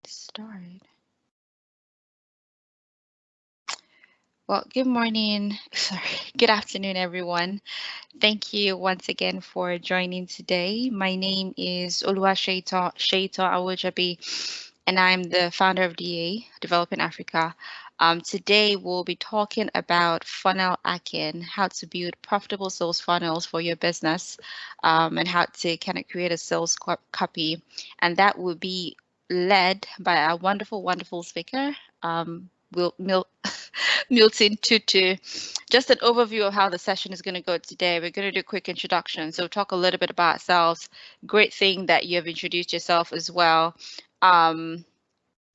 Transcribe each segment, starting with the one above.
Start. Well, good morning. Sorry, good afternoon, everyone. Thank you once again for joining today. My name is Oluwaseto Awojabi, and I'm the founder of DA, Developing Africa. Today, we'll be talking about funnel hacking, how to build profitable sales funnels for your business, and how to kind of create a sales copy. And that will be led by a wonderful, wonderful speaker, Milton Tutu. Just an overview of how the session is going to go today. We're going to do a quick introduction. So talk a little bit about ourselves. Great thing that you have introduced yourself as well.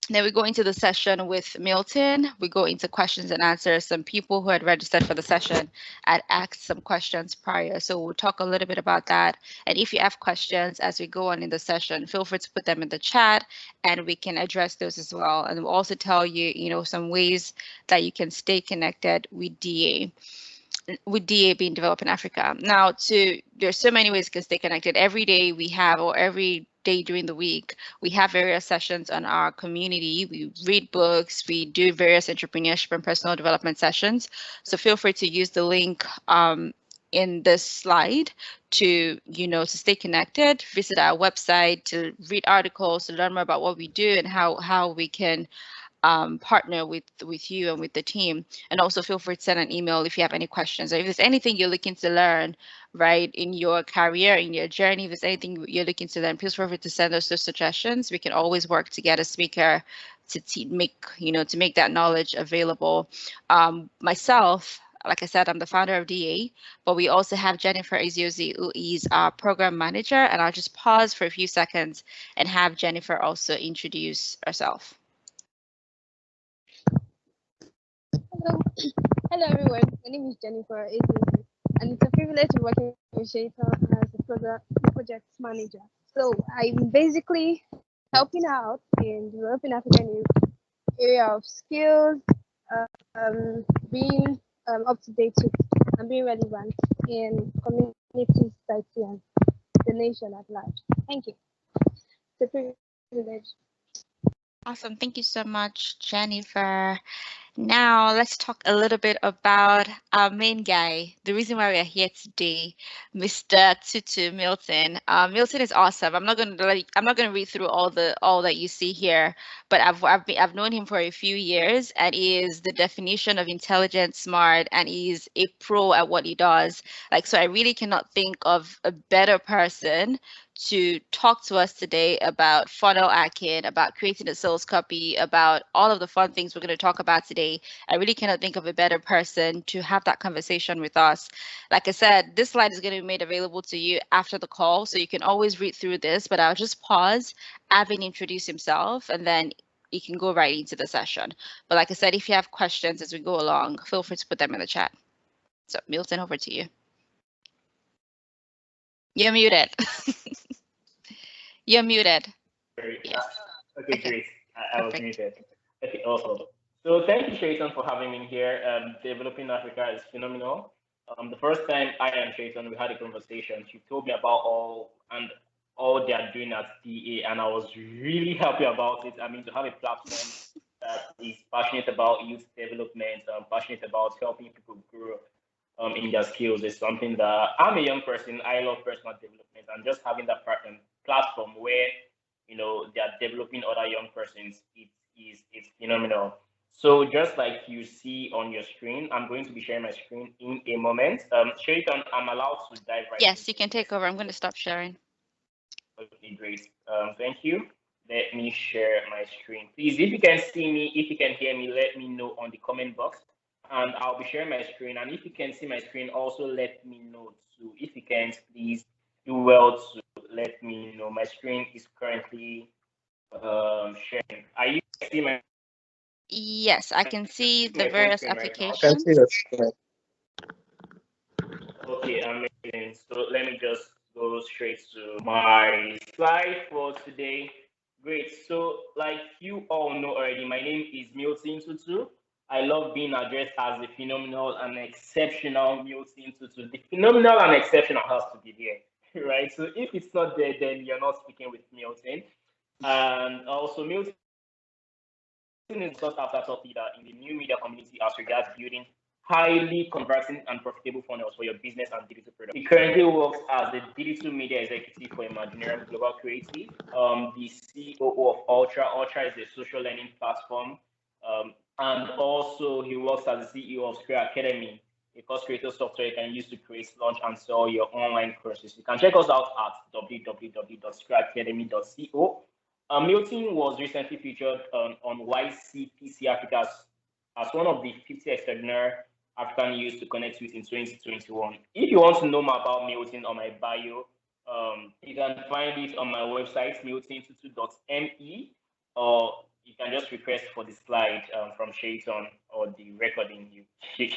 Then we go into the session with Milton. We go into questions and answers. Some people who had registered for the session had asked some questions prior. So we'll talk a little bit about that. And if you have questions as we go on in the session, feel free to put them in the chat and we can address those as well. And we'll also tell you, some ways that you can stay connected with DA. With DA being developed in Africa. Now, there's so many ways you can stay connected. Every day we have, or every day during the week, we have various sessions on our community. We read books, we do various entrepreneurship and personal development sessions. So feel free to use the link in this slide to stay connected. Visit our website to read articles, to learn more about what we do and how we can partner with you and with the team. And also feel free to send an email if you have any questions, or if there's anything you're looking to learn, right, in your career, in your journey, if there's anything you're looking to learn, please feel free to send us those suggestions. We can always work to get a speaker to make that knowledge available. Myself, like I said, I'm the founder of DA, but we also have Jennifer Iziozi, who is our program manager. And I'll just pause for a few seconds and have Jennifer also introduce herself. Hello everyone, my name is Jennifer Agency, and it's a privilege to work with Shaitan as a project manager. So I'm basically helping out in developing African youth area of skills, being up to date with and being relevant in community, society, and the nation at large. Thank you. It's a privilege. Awesome. Thank you so much, Jennifer. Now let's talk a little bit about our main guy, the reason why we are here today, Mr. Tutu Milton. Milton is awesome. I'm not going to read through all that you see here, but I've known him for a few years, and he is the definition of intelligent, smart, and he's a pro at what he does. So I really cannot think of a better person to talk to us today about funnel hacking, about creating a sales copy, about all of the fun things we're going to talk about today. I really cannot think of a better person to have that conversation with us. Like I said, this slide is going to be made available to you after the call, so you can always read through this, but I'll just pause, have him introduce himself, and then you can go right into the session. But like I said, if you have questions as we go along, feel free to put them in the chat. So Milton, over to you. You're muted. You're muted. Yes. Okay, great. I was muted. Okay, awesome. So thank you, Shaitan, for having me here. Developing Africa is phenomenal. The first time I and Shaitan, we had a conversation. She told me about all they are doing at DA, and I was really happy about it. I mean, to have a platform that is passionate about youth development, passionate about helping people grow in their skills is something that I'm a young person. I love personal development, and just having that platform where they are developing other young persons, it's phenomenal. So just like you see on your screen, I'm going to be sharing my screen in a moment. Shaitan, I'm allowed to dive right. Yes, you can take over. I'm going to stop sharing. Okay, great. Thank you. Let me share my screen. Please, if you can see me, if you can hear me, let me know on the comment box. And I'll be sharing my screen. And if you can see my screen, also let me know too. If you can't, please do well to let me know. My screen is currently sharing. Are you seeing my? Yes, I can see the various applications. I can see your screen. Okay, amazing. So let me just go straight to my slide for today. Great. So like you all know already, my name is Milton Tutu. I love being addressed as the phenomenal and exceptional Milton Tutu. The phenomenal and exceptional has to be there, right? So if it's not there, then you're not speaking with Milton. And also Milton is sought after thought leader in the new media community as regards building highly converting and profitable funnels for your business and digital products. He currently works as the digital media executive for Imaginary Global Creative, the COO of Ultra. Ultra is a social learning platform. And also he works as the CEO of Scale Academy, a course creator software you can use to create, launch, and sell your online courses. You can check us out at www.scaleacademy.co. Milton was recently featured on YCPC Africa as one of the 50 extraordinary African youth to connect with in 2021. If you want to know more about Milton on my bio, you can find it on my website, milton22.me, or you can just request for the slide from Shaitan or the recording. You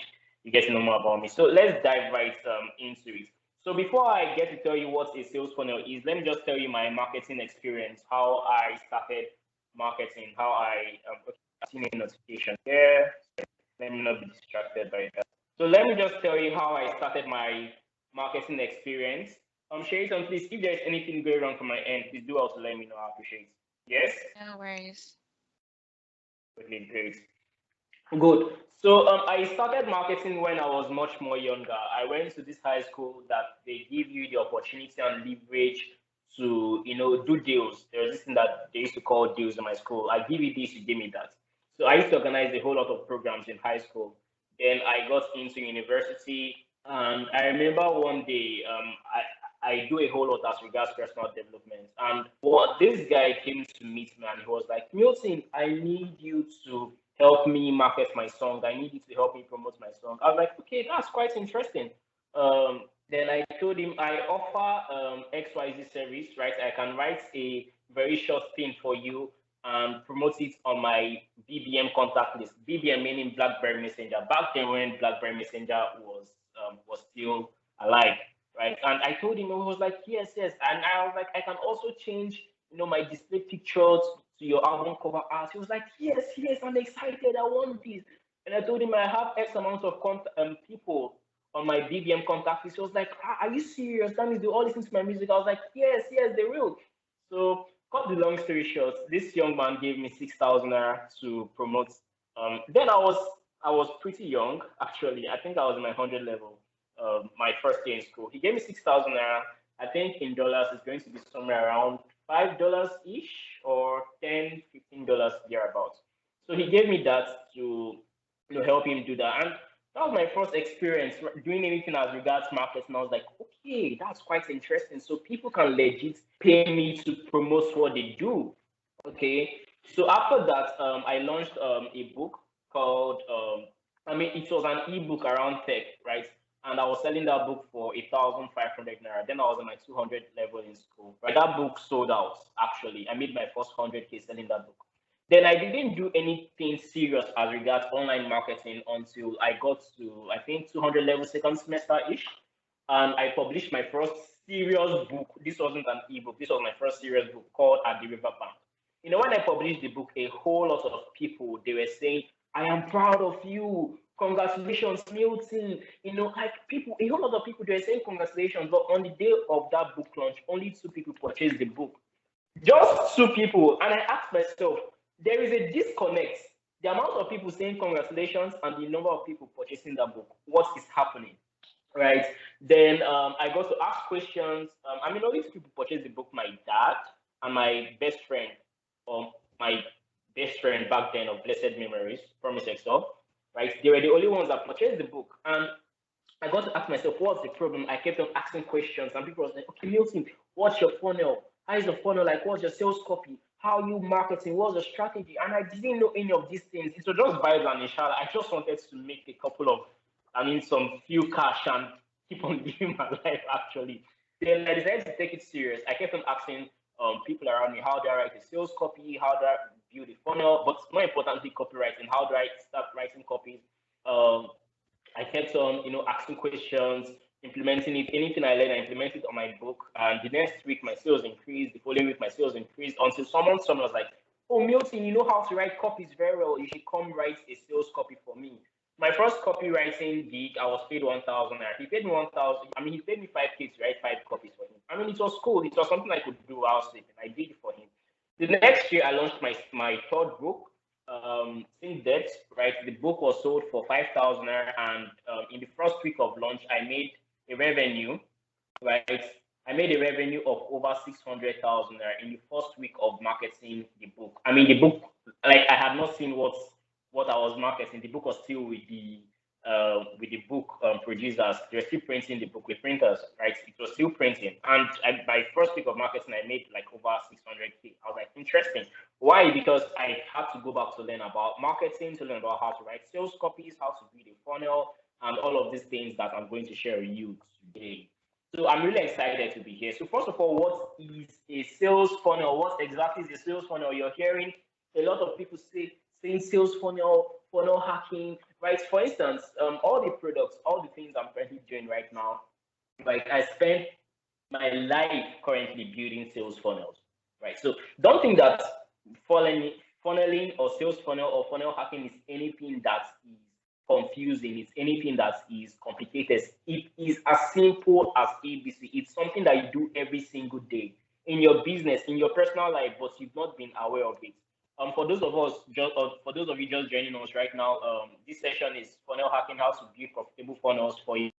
get to know more about me. So let's dive right into it. So before I get to tell you what a sales funnel is, let me just tell you my marketing experience, how I started marketing, how I seen a notification there. Let me not be distracted by that. So let me just tell you how I started my marketing experience. Shaitan, please, if there's anything going wrong from my end, please do also let me know. I appreciate it. Yes? No worries. Okay, great. Good. So I started marketing when I was much more younger. I went to this high school that they give you the opportunity and leverage to, do deals. There's this thing that they used to call deals in my school. I give you this, you give me that. So I used to organize a whole lot of programs in high school. Then I got into university, and I remember one day I do a whole lot as regards personal development. And this guy came to meet me, and he was like, Milton, I need you to help me market my song. I need you to help me promote my song. I was like, okay, that's quite interesting. Then I told him I offer XYZ service, right? I can write a very short thing for you and promote it on my BBM contact list. BBM meaning BlackBerry Messenger. Back then when BlackBerry Messenger was still alive, right? And I told him, he was like, yes. And I was like, I can also change, my display pictures to your album cover art. He was like, yes, I'm excited. I want this. And I told him I have X amount of people on my BBM contact list. He was like, are you serious? That means they all listen to my music. I was like, yes, they will. So cut the long story short, this young man gave me 6,000 naira to promote. Then I was pretty young, actually. I think I was in my 100 level, my first day in school. He gave me 6,000 naira. I think in dollars it's going to be somewhere around $5 ish or $10, $15 thereabouts. So he gave me that to help him do that. And that was my first experience doing anything as regards marketing. I was like, okay, that's quite interesting. So people can legit pay me to promote what they do. Okay. So after that, I launched a book called, it was an ebook around tech, right? And I was selling that book for 1,500 naira. Then I was on my 200 level in school. Right, that book sold out. Actually, I made my first 100K selling that book. Then I didn't do anything serious as regards online marketing until I got to, I think, 200 level second semester ish, and I published my first serious book. This wasn't an ebook. This was my first serious book called At the Riverbank. When I published the book, a whole lot of people, they were saying, I am proud of you. Congratulations, Milton. Like people, a whole lot of people, they were saying congratulations. But on the day of that book launch, only 2 people purchased the book. Just 2 people. And I asked myself, there is a disconnect. The amount of people saying congratulations and the number of people purchasing that book. What is happening? Right. Then I got to ask questions. Only 2 people purchased the book, my dad and my best friend, my best friend back then of blessed memories, Promise Excel, right? They were the only ones that purchased the book. And I got to ask myself, what's the problem? I kept on asking questions, and people was like, okay, Milton, what's your funnel? How is the funnel? Like, what's your sales copy? How are you marketing? What's the strategy? And I didn't know any of these things. It was just vibes and inshallah. I just wanted to make a couple of, some few cash and keep on living my life, actually. Then I decided to take it serious. I kept on asking people around me, how do I write a sales copy? How do I build a funnel? But more importantly, copywriting. How do I start writing copies? I kept on, asking questions, implementing it. Anything I learned, I implemented on my book. And the next week, my sales increased. The following week, my sales increased until someone was like, oh, Milton, you know how to write copies very well. You should come write a sales copy for me. My first copywriting gig, I was paid 1,000. He paid me 1,000. He paid me 5K to write 5 copies for him. It was cool. It was something I could do while sleeping. I did it for him. The next year, I launched my 3rd book. since that, right, the book was sold for 5,000 naira, and in the first week of launch, I made a revenue, right? I made a revenue of over 600,000 naira in the first week of marketing the book. I mean, the book, like, I had not seen what I was marketing. The book was still with the book producers. They were still printing the book with printers, right? It was still printing. And by first week of marketing, I made like over 600K. I was like, interesting. Why? Because I had to go back to learn about marketing, to learn about how to write sales copies, how to build a funnel, and all of these things that I'm going to share with you today. So I'm really excited to be here. So first of all, what is a sales funnel? What exactly is a sales funnel? You're hearing a lot of people saying sales funnel, funnel hacking, right? For instance, all the products, all the things I'm currently doing right now, like I spend my life currently building sales funnels, right? So don't think that funneling or sales funnel or funnel hacking is anything that is confusing, it's anything that is complicated. It is as simple as ABC. It's something that you do every single day in your business, in your personal life, but you've not been aware of it. For those of you just joining us right now, this session is funnel hacking, how to build profitable funnels for your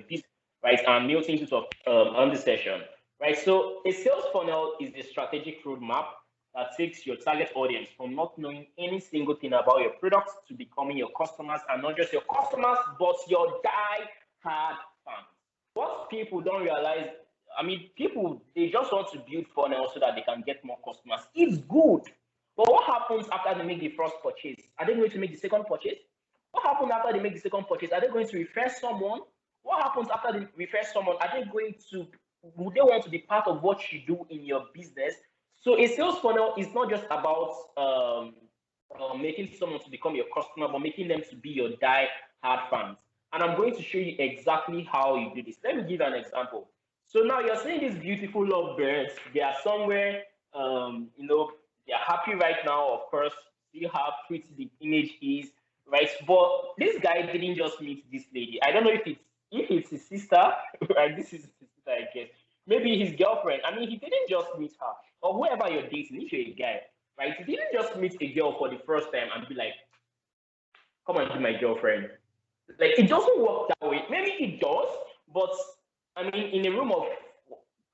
business, right? And Milton is on this session, right? So a sales funnel is a strategic roadmap that takes your target audience from not knowing any single thing about your products to becoming your customers, and not just your customers, but your die-hard fans. What people don't realize, I mean, people, they just want to build funnels so that they can get more customers. It's good. But what happens after they make the first purchase? Are they going to make the second purchase? What happens after they make the second purchase? Are they going to refer someone? What happens after they refer someone? Would they want to be part of what you do in your business? So a sales funnel is not just about making someone to become your customer, but making them to be your die-hard fans. And I'm going to show you exactly how you do this. Let me give an example. So now you're seeing these beautiful lovebirds. They are somewhere, they are happy right now, of course. See how pretty the image is, right? But this guy didn't just meet this lady. I don't know if it's his sister, right? This is his sister, I guess. Maybe his girlfriend. I mean, he didn't just meet her, or whoever you're dating, if you're a guy, right? You didn't just meet a girl for the first time and be like, come and be my girlfriend. Like, it doesn't work that way. Maybe it does, but I mean, in a room of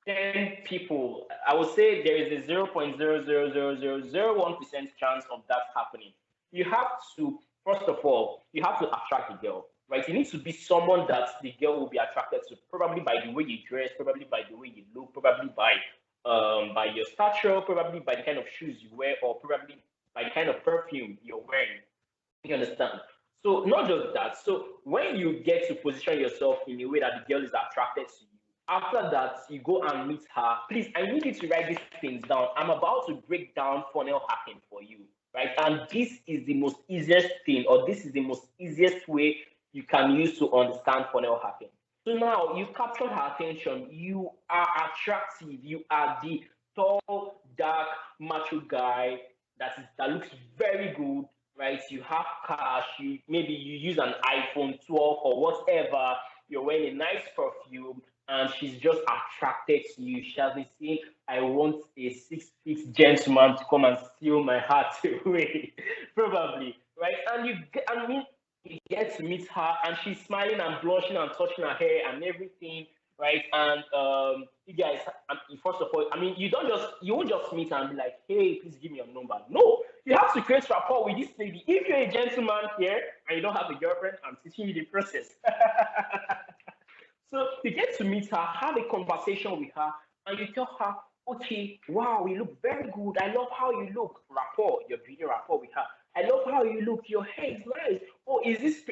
10 people, I would say there is a 0.0000001% chance of that happening. You have to, first of all, you have to attract the girl, right? You need to be someone that the girl will be attracted to, probably by the way you dress, probably by the way you look, probably by your stature, probably by the kind of shoes you wear, or probably by the kind of perfume you're wearing. You understand? So not just that. So when you get to position yourself in a way that the girl is attracted to you, after that, you go and meet her. Please, I need you to write these things down. I'm about to break down funnel hacking for you, right? And this is the most easiest thing, or this is the most easiest way you can use to understand funnel hacking. So now you've captured her attention. You are attractive. You are the tall, dark, macho guy that looks very good, right? You have cash. Maybe you use an iPhone 12 or whatever. You're wearing a nice perfume, and she's just attracted to you. She has been saying, I want a 6'6" gentleman to come and steal my heart away, probably, right? And you get to meet her, and she's smiling and blushing and touching her hair and everything, right? And you guys, first of all, I mean, you won't just meet her and be like, hey, please give me your number. No, you have to create rapport with this lady. If you're a gentleman here and you don't have a girlfriend, I'm teaching you the process. So you get to meet her, have a conversation with her, and you tell her, okay, wow, you look very good. I love how you look. Rapport, you're building rapport with her. I love how you look. Your hair is nice. Oh, is this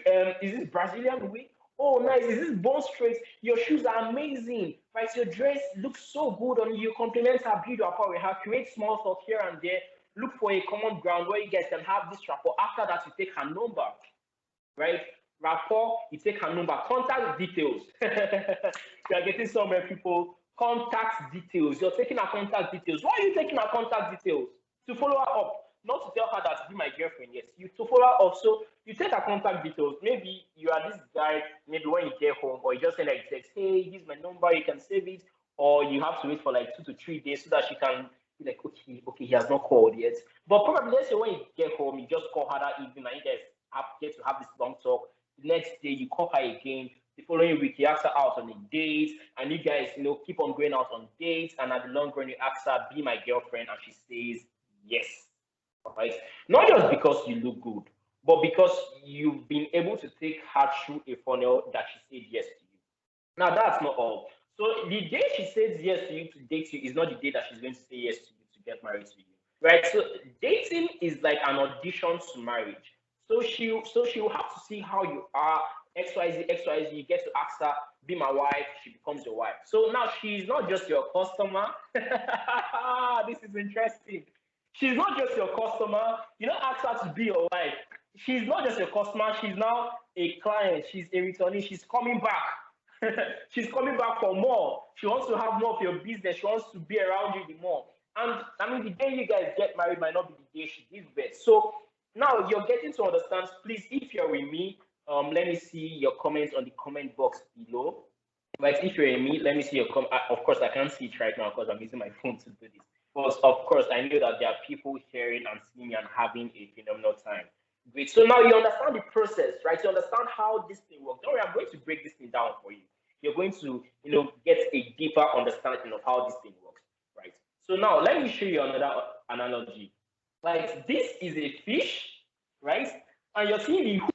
Brazilian wig? Oh, nice. Is this bone straight? Your shoes are amazing. Right? Your dress looks so good on you. Compliment her, build rapport with her, create small talk here and there. Look for a common ground where you guys can have this rapport. After that, you take her number, right? Rapport, you take her number, contact details. You are getting somewhere, people. Contact details. You're taking her contact details. Why are you taking her contact details? To follow her up, not to tell her that be my girlfriend. Yes, to follow her up. So you take her contact details. Maybe you are this guy. Maybe when you get home, or you just send her a text, hey, here's my number. You can save it, or you have to wait for like 2 to 3 days so that she can be like, okay, he has not called yet. But probably let's say when you get home, you just call her that evening and you guys get to have this long talk. The next day you call her again. The following week you ask her out on a date, and you guys, keep on going out on dates. And at the long run, you ask her, "Be my girlfriend," and she says yes. Right? Not just because you look good, but because you've been able to take her through a funnel that she said yes to you. Now that's not all. So the day she says yes to you to date you is not the day that she's going to say yes to you to get married to you. Right? So dating is like an audition to marriage. So she'll have to see how you are, XYZ, XYZ. You get to ask her, "Be my wife," she becomes your wife. So now she's not just your customer. This is interesting. She's not just your customer. You don't ask her to be your wife. She's not just your customer. She's now a client. She's a returnee. She's coming back. She's coming back for more. She wants to have more of your business. She wants to be around you the more. And I mean, the day you guys get married might not be the day she gives birth. So now you're getting to understand. Please, if you're with me, let me see your comments on the comment box below. Right, if you're with me, let me see your comment. Of course, I can't see it right now because I'm using my phone to do this. But of course, I know that there are people hearing and seeing me and having a phenomenal time. Great. So now you understand the process, right? You understand how this thing works. Don't worry, I'm going to break this thing down for you. You're going to, get a deeper understanding of how this thing works, right? So now let me show you another analogy. Like this is a fish, right? And you're seeing the hook.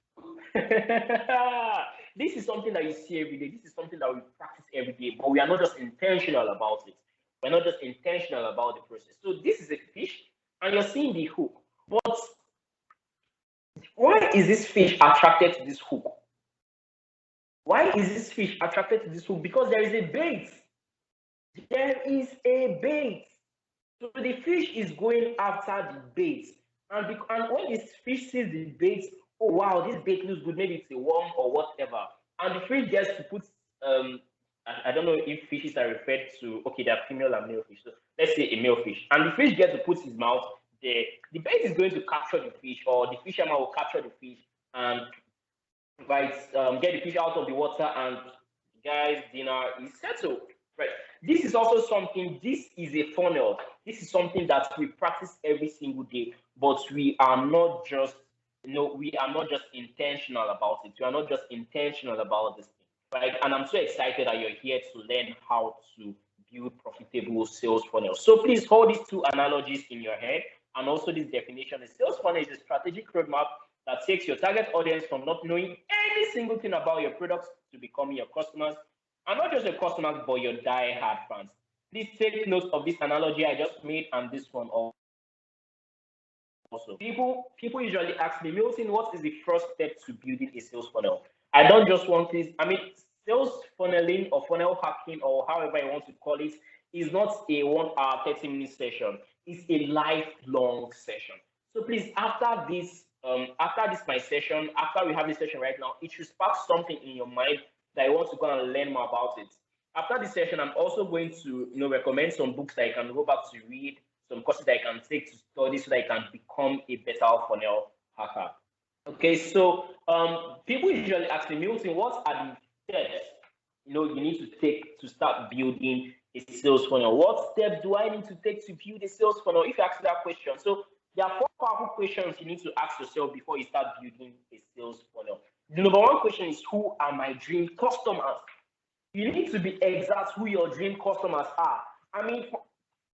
This is something that you see every day. This is something that we practice every day, but we are not just intentional about it. We're not just intentional about the process. So this is a fish, and you're seeing the hook. But why is this fish attracted to this hook? Why is this fish attracted to this hook? Because there is a bait. There is a bait. So the fish is going after the bait. And when this fish sees the bait, oh wow, this bait looks good, maybe it's a worm or whatever. And the fish gets to put, I don't know if fishes are referred to, okay, they're female and male fish. So let's say a male fish. And the fish gets to put his mouth there. The bait is going to capture the fish, or the fisherman will capture the fish and get the fish out of the water, and guys, dinner is settled. Right. This is also something, this is a funnel. This is something that we practice every single day, but we are not just, we are not just intentional about it. We are not just intentional about this thing, right? And I'm so excited that you're here to learn how to build profitable sales funnels. So please hold these two analogies in your head, and also this definition. A sales funnel is a strategic roadmap that takes your target audience from not knowing any single thing about your products to becoming your customers. And not just your customers, but your die-hard fans. Please take note of this analogy I just made and this one also. People usually ask me, "Milton, what is the first step to building a sales funnel?" I don't just want this. I mean, sales funneling or funnel hacking, or however you want to call it, is not a 1 hour, 30-minute session. It's a lifelong session. So please, after this my session, after we have this session right now, it should spark something in your mind that I want to go and learn more about it. After this session, I'm also going to recommend some books that I can go back to read, some courses that I can take to study so that I can become a better funnel hacker. Okay, so people usually ask me, "Milton, what are the steps you need to take to start building a sales funnel? What steps do I need to take to build a sales funnel?" If you ask that question, so there are 4 powerful questions you need to ask yourself before you start building a sales funnel. The number 1 question is, who are my dream customers? You need to be exact who your dream customers are. I mean,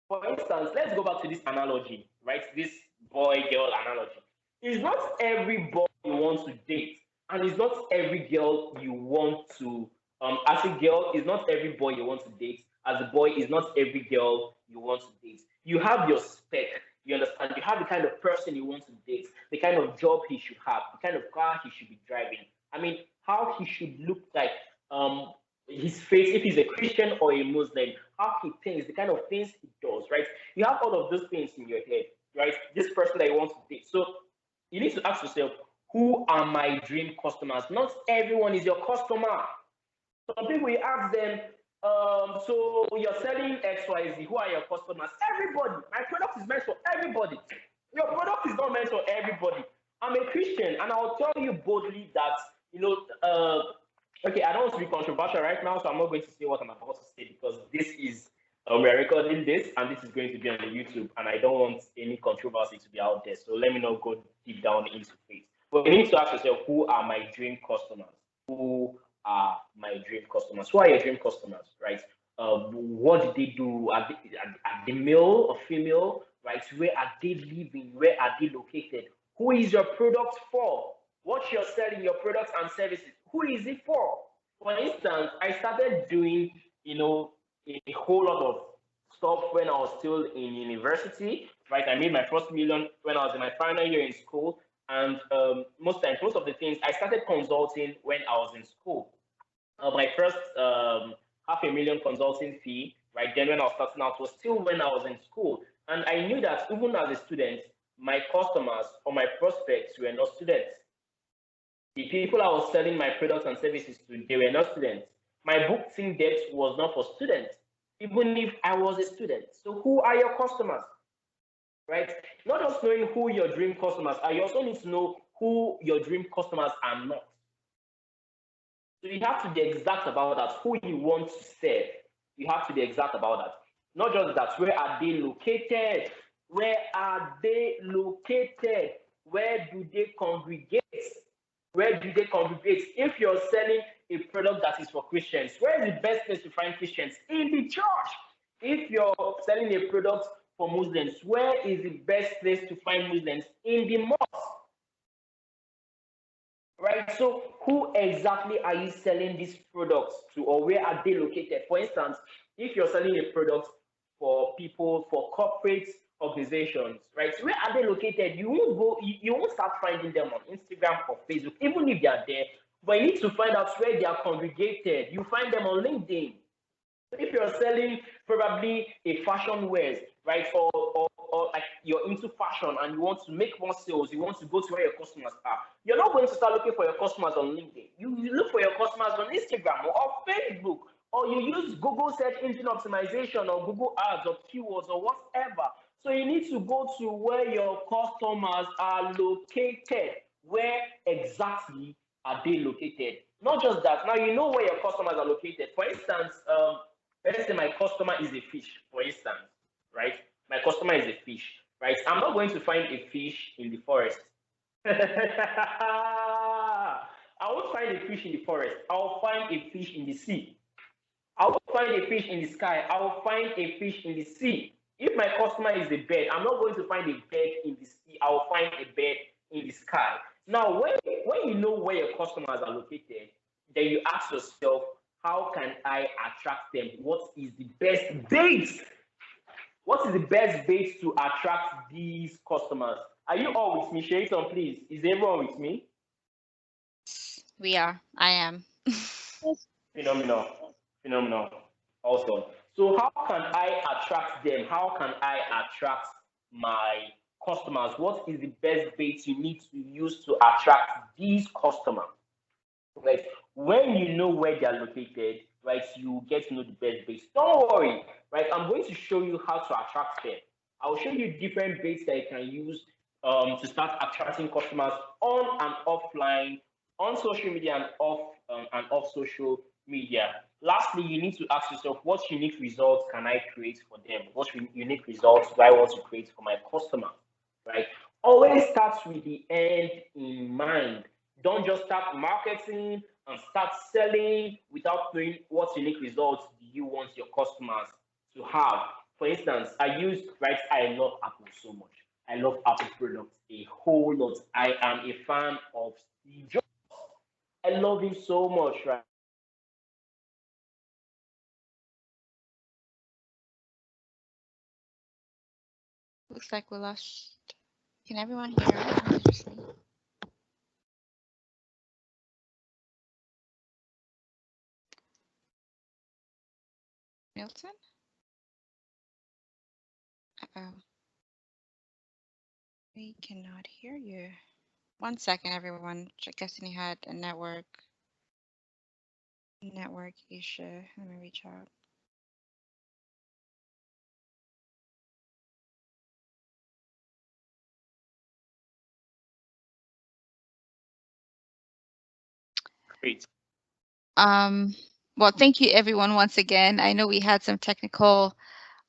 for instance, let's go back to this analogy, right? This boy-girl analogy. It's not every boy you want to date, and it's not every girl you want to, as a girl, it's not every boy you want to date. As a boy, it's not every girl you want to date. You have your spec. You understand? You have the kind of person you want to date, the kind of job he should have, the kind of car he should be driving. I mean, how he should look like, his face, if he's a Christian or a Muslim, how he thinks, the kind of things he does, right? You have all of those things in your head, right? This person that you want to date. So you need to ask yourself, who are my dream customers? Not everyone is your customer. Some people, you ask them, so you're selling XYZ, who are your customers? Everybody. My product is meant for everybody. Your product is not meant for everybody. I'm a Christian, and I'll tell you boldly that, okay, I don't want to be controversial right now, so I'm not going to say what I'm about to say, because this is We are recording this, and this is going to be on the YouTube, and I don't want any controversy to be out there. So let me not go deep down into faith. But you need to ask yourself, who are my dream customers? Who are my dream customers? Who are your dream customers, right? What do they do? Are they male or female, right? Where are they living? Where are they located? Who is your product for? What you're selling, your products and services, who is it for? For instance, I started doing, a whole lot of stuff when I was still in university, right? I made my first million when I was in my final year in school. And most of the things I started consulting when I was in school. My first $500,000 consulting fee, right then when I was starting out, was still when I was in school. And I knew that even as a student, my customers or my prospects were not students. The people I was selling my products and services to, they were not students. My booking debt was not for students, even if I was a student. So who are your customers? Right? Not just knowing who your dream customers are, you also need to know who your dream customers are not. So you have to be exact about that, who you want to serve. You have to be exact about that. Not just that, where are they located? Where are they located? Where do they congregate? Where do they congregate? If you're selling a product that is for Christians, where is the best place to find Christians? In the church. If you're selling a product for Muslims, where is the best place to find Muslims? In the mosque. Right? So who exactly are you selling these products to, or where are they located? For instance, if you're selling a product for people, for corporate organizations, right? Where are they located? You won't start finding them on Instagram or Facebook, even if they are there. But you need to find out where they are congregated. You find them on LinkedIn. If you're selling probably a fashion wears, right, or like you're into fashion and you want to make more sales, you want to go to where your customers are, you're not going to start looking for your customers on LinkedIn. You look for your customers on Instagram or Facebook, or you use Google search engine optimization or Google ads or keywords or whatever. So you need to go to where your customers are located. Where exactly are they located? Not just that, now you know where your customers are located. For instance, let's say my customer is a fish, for instance, right? My customer is a fish, right? I'm not going to find a fish in the forest. I won't find a fish in the forest. I'll find a fish in the sea. I will find a fish in the sky. I will find a fish in the sea. If my customer is a bird, I'm not going to find a bird in the sea. I will find a bird in the sky. Now, when you know where your customers are located, then you ask yourself, how can I attract them? What is the best bait? What is the best bait to attract these customers? Are you all with me? Share it on, please. Is everyone with me? We are. I am. Phenomenal. Awesome. So how can I attract them? How can I attract my customers? What is the best bait you need to use to attract these customers? Right? When you know where they are located, right, you get to know the best baits. Don't worry, right? I'm going to show you how to attract them. I'll show you different baits that you can use to start attracting customers on and offline, on social media and off social media. Lastly, you need to ask yourself, what unique results can I create for them? What unique results do I want to create for my customer? Right? Always start with the end in mind. Don't just start marketing and start selling without knowing what unique results do you want your customers to have. For instance, I love Apple so much. I love Apple products a whole lot. I am a fan of Steve Jobs. I love him so much, right? Looks like we lost. Can everyone hear? Milton? Uh-oh. We cannot hear you. 1 second, everyone. Guessing you had a network issue. Let me reach out. Great. Well, thank you everyone once again. I know we had some technical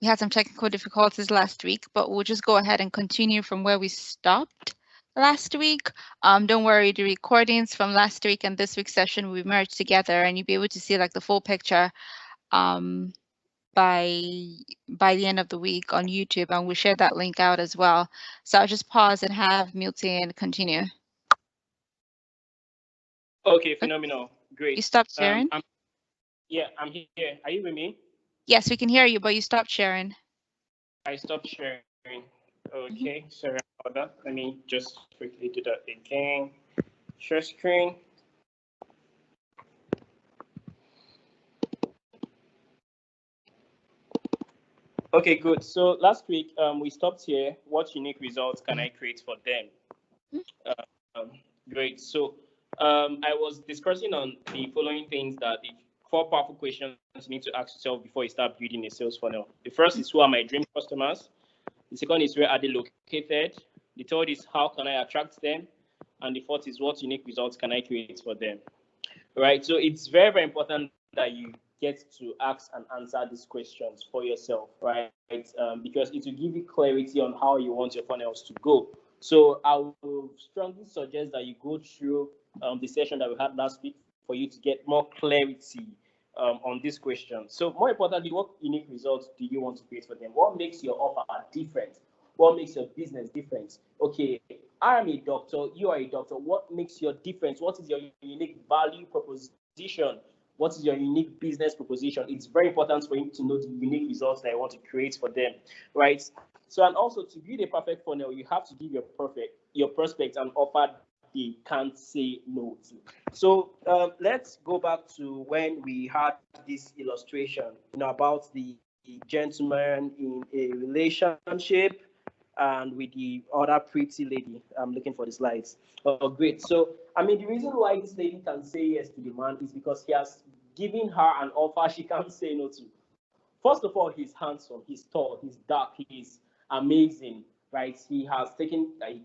We had some technical difficulties last week, but we'll just go ahead and continue from where we stopped last week. Don't worry, the recordings from last week and this week's session will be merged together, and you'll be able to see like the full picture by the end of the week on YouTube, and we'll share that link out as well. So I'll just pause and have Milton continue. Okay, phenomenal. Great. You stopped sharing? I'm here. Are you with me? Yes, we can hear you, but you stopped sharing. I stopped sharing. Okay, sorry about that. Let me just quickly do that again. Share screen. Okay, good. So last week we stopped here. What unique results can I create for them? Great. So I was discussing on the following things that the 4 powerful questions you need to ask yourself before you start building a sales funnel. The first is, who are my dream customers? The second is, where are they located? The third is, how can I attract them? And the fourth is, what unique results can I create for them? Right. So it's very, very important that you get to ask and answer these questions for yourself, right? Because it will give you clarity on how you want your funnels to go. So I will strongly suggest that you go through the session that we had last week for you to get more clarity on this question. So more importantly, what unique results do you want to create for them? What makes your offer different? What makes your business different? Okay, I am a doctor, you are a doctor. What makes your difference? What is your unique value proposition? What is your unique business proposition? It's very important for you to know the unique results that I want to create for them, right? So, and also to build a perfect funnel, you have to give your prospect an offer they can't say no to. So let's go back to when we had this illustration, about the gentleman in a relationship and with the other pretty lady. I'm looking for the slides. Oh, great. So, I mean, the reason why this lady can say yes to the man is because he has given her an offer she can't say no to. First of all, he's handsome, he's tall, he's dark, he's amazing, right? He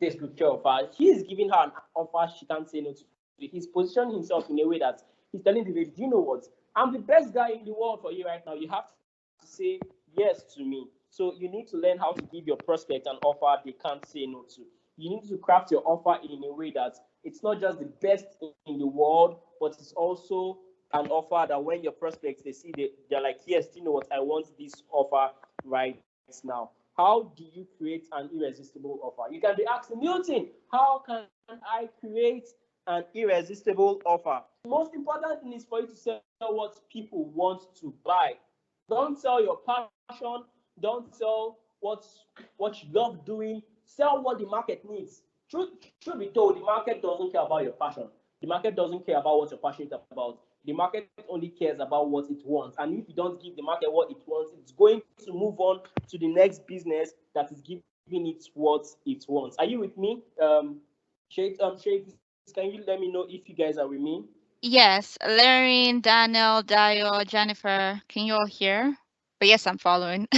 takes good care of her. He is giving her an offer she can't say no to. He's positioning himself in a way that he's telling the lady, do you know what? I'm the best guy in the world for you right now. You have to say yes to me. So you need to learn how to give your prospect an offer they can't say no to. You need to craft your offer in a way that it's not just the best in the world, but it's also an offer that when your prospects, they see, they're like, yes, you know what, I want this offer right now. How do you create an irresistible offer? You can be asking, Milton, how can I create an irresistible offer? The most important thing is for you to sell what people want to buy. Don't sell your passion. Don't sell what you love doing. Sell what the market needs. Truth be told, the market doesn't care about your passion. The market doesn't care about what you're passionate about. The market only cares about what it wants. And if you don't give the market what it wants, it's going to move on to the next business that is giving it what it wants. Are you with me? Shade, can you let me know if you guys are with me? Yes, Lorraine, Daniel, Dio, Jennifer, can you all hear? But yes, I'm following.